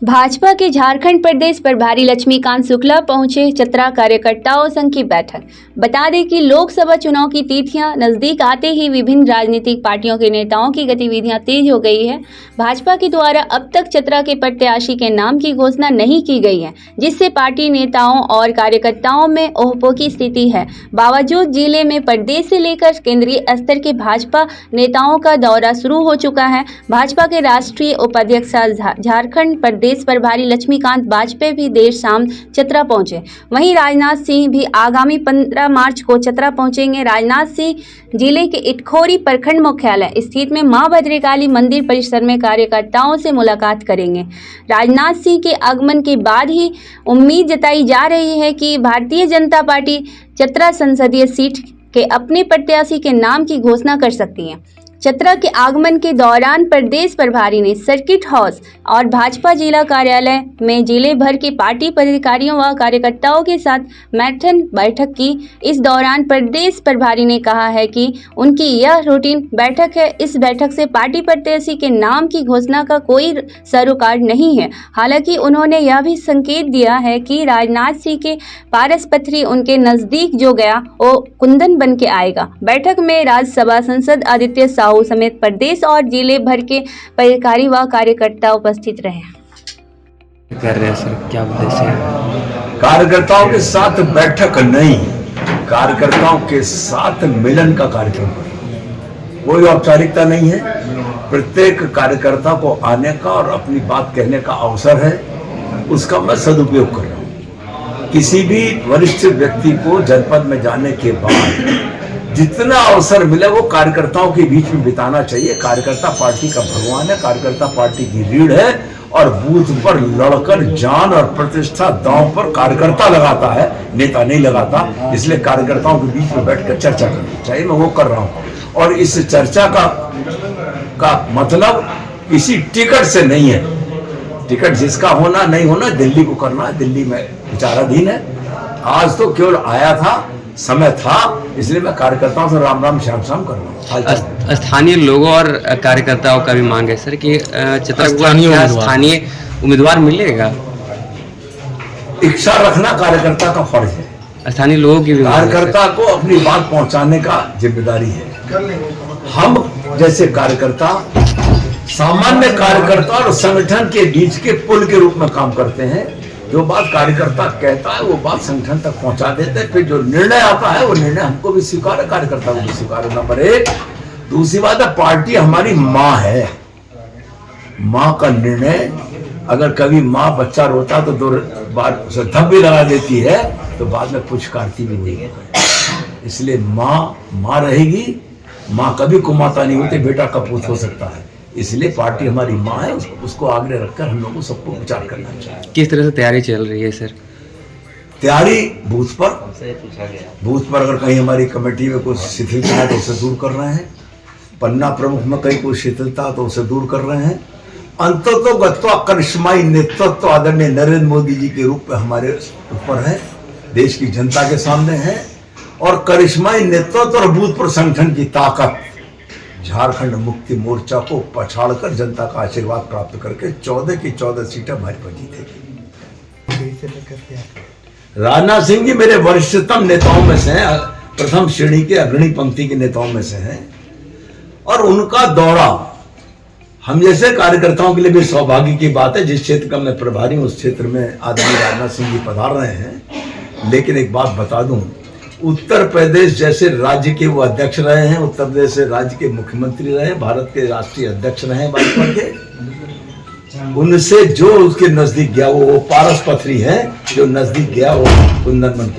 भाजपा के झारखंड प्रदेश प्रभारी लक्ष्मीकांत शुक्ला पहुंचे चतरा कार्यकर्ताओं संघ की बैठक। बता दें कि लोकसभा चुनाव की तिथियां नजदीक आते ही विभिन्न राजनीतिक पार्टियों के नेताओं की गतिविधियां तेज हो गई है। भाजपा के द्वारा अब तक चतरा के प्रत्याशी के नाम की घोषणा नहीं की गई है, जिससे पार्टी नेताओं और कार्यकर्ताओं में ओहपो की स्थिति है। बावजूद जिले में प्रदेश से लेकर केंद्रीय स्तर के भाजपा नेताओं का दौरा शुरू हो चुका है। भाजपा के राष्ट्रीय उपाध्यक्ष झारखंड प्रदेश प्रभारी लक्ष्मीकांत वाजपेयी भी देर शाम चतरा पहुंचे। वहीं राजनाथ सिंह भी आगामी 15 मार्च को चतरा पहुंचेंगे। राजनाथ सिंह जिले के इटखोरी प्रखंड मुख्यालय स्थित में मां भद्रकाली मंदिर परिसर में कार्यकर्ताओं से मुलाकात करेंगे। राजनाथ सिंह के आगमन के बाद ही उम्मीद जताई जा रही है कि भारतीय जनता पार्टी चतरा संसदीय सीट के अपने प्रत्याशी के नाम की घोषणा कर सकती है। चतरा के आगमन के दौरान प्रदेश प्रभारी ने सर्किट हाउस और भाजपा जिला कार्यालय में जिले भर के पार्टी पदाधिकारियों व कार्यकर्ताओं के साथ मैराथन बैठक की। इस दौरान प्रदेश प्रभारी ने कहा है कि उनकी यह रूटीन बैठक है। इस बैठक से पार्टी प्रत्याशी के नाम की घोषणा का कोई सरोकार नहीं है। हालांकि उन्होंने यह भी संकेत दिया है कि राजनाथ सिंह के पारस पथरी उनके नजदीक जो गया वो कुंदन बन के आएगा। बैठक में राज्यसभा सांसद आदित्य समेत प्रदेश और जिले भर के पदाधिकारी व कार्यकर्ता उपस्थित रहे। कर रहे हैं सर, क्या उद्देश्य है? कार्यकर्ताओं के साथ बैठक नहीं, कार्यकर्ताओं के साथ मिलन का कार्यक्रम। कोई औपचारिकता नहीं है। प्रत्येक कार्यकर्ता को आने का और अपनी बात कहने का अवसर है, उसका मैं सदुपयोग कर रहा हूँ। किसी भी वरिष्ठ व्यक्ति को जनपद में जाने के बाद जितना अवसर मिले वो कार्यकर्ताओं के बीच में बिताना चाहिए। कार्यकर्ता पार्टी का भगवान है, कार्यकर्ता पार्टी की रीढ़ है और बूथ पर लड़कर जान और प्रतिष्ठा दांव पर कार्यकर्ता लगाता है, नेता नहीं लगाता। इसलिए कार्यकर्ताओं के बीच में बैठकर चर्चा करनी चाहिए, मैं वो कर रहा हूँ। और इस चर्चा का मतलब किसी टिकट से नहीं है। टिकट जिसका होना नहीं होना दिल्ली को करना है, दिल्ली में विचाराधीन है। आज तो केवल आया था, समय था, इसलिए मैं कार्यकर्ताओं से राम राम श्याम श्याम कर रहा हूँ। स्थानीय लोगों और कार्यकर्ताओं का भी मांग है सर कि चतरा स्थानीय उम्मीदवार मिलेगा। इच्छा रखना कार्यकर्ता का फर्ज है। स्थानीय लोगों की कार्यकर्ता को अपनी बात पहुंचाने का जिम्मेदारी है। हम जैसे कार्यकर्ता सामान्य कार्यकर्ता और संगठन के बीच के पुल के रूप में काम करते हैं। जो बात कार्यकर्ता कहता है वो बात संगठन तक पहुंचा देते हैं। फिर जो निर्णय आता है वो निर्णय हमको भी स्वीकार है, कार्यकर्ता को भी स्वीकार है। नंबर एक। दूसरी बात है, पार्टी हमारी माँ है। माँ का निर्णय, अगर कभी माँ बच्चा रोता तो 2 बार उसे धब भी लगा देती है तो बाद में कुछ करती भी नहीं है। इसलिए माँ रहेगी। माँ कभी कुमाता नहीं होती, बेटा कपूत हो सकता है। इसलिए पार्टी हमारी माँ है, उसको आगे रखकर हम लोगों को सबको विचार करना चाहिए। किस तरह से तैयारी चल रही है सर? तैयारी बूथ पर अगर कहीं हमारी कमेटी में कुछ शिथिलता है तो उसे दूर कर रहे हैं। पन्ना प्रमुख में कहीं कोई शिथिलता तो उसे दूर कर रहे हैं। अंततोगत्वा करिश्माई नेतृत्व आदरणीय नरेंद्र मोदी जी के रूप में हमारे ऊपर है, देश की जनता के सामने है। और करिश्माई नेतृत्व और बूथ पर संगठन की ताकत झारखंड मुक्ति मोर्चा को पछाड़कर जनता का आशीर्वाद प्राप्त करके 14 की 14 सीटें भाजपा जीतेगी। राजनाथ सिंह जी मेरे वरिष्ठतम नेताओं में से हैं, प्रथम श्रेणी के अग्रणी पंक्ति के नेताओं में से हैं। और उनका दौरा हम जैसे कार्यकर्ताओं के लिए भी सौभाग्य की बात है। जिस क्षेत्र का मैं प्रभारी हूं उस क्षेत्र में आदरणीय राजनाथ सिंह जी पधार रहे हैं। लेकिन एक बात बता दूं, उत्तर प्रदेश जैसे राज्य के वो अध्यक्ष रहे हैं, उत्तर प्रदेश से राज्य के मुख्यमंत्री रहे, भारत के राष्ट्रीय अध्यक्ष रहे भाजपा के। उनसे जो उसके नजदीक गया वो पारस पथरी है, जो नजदीक गया वो कुंदन बन के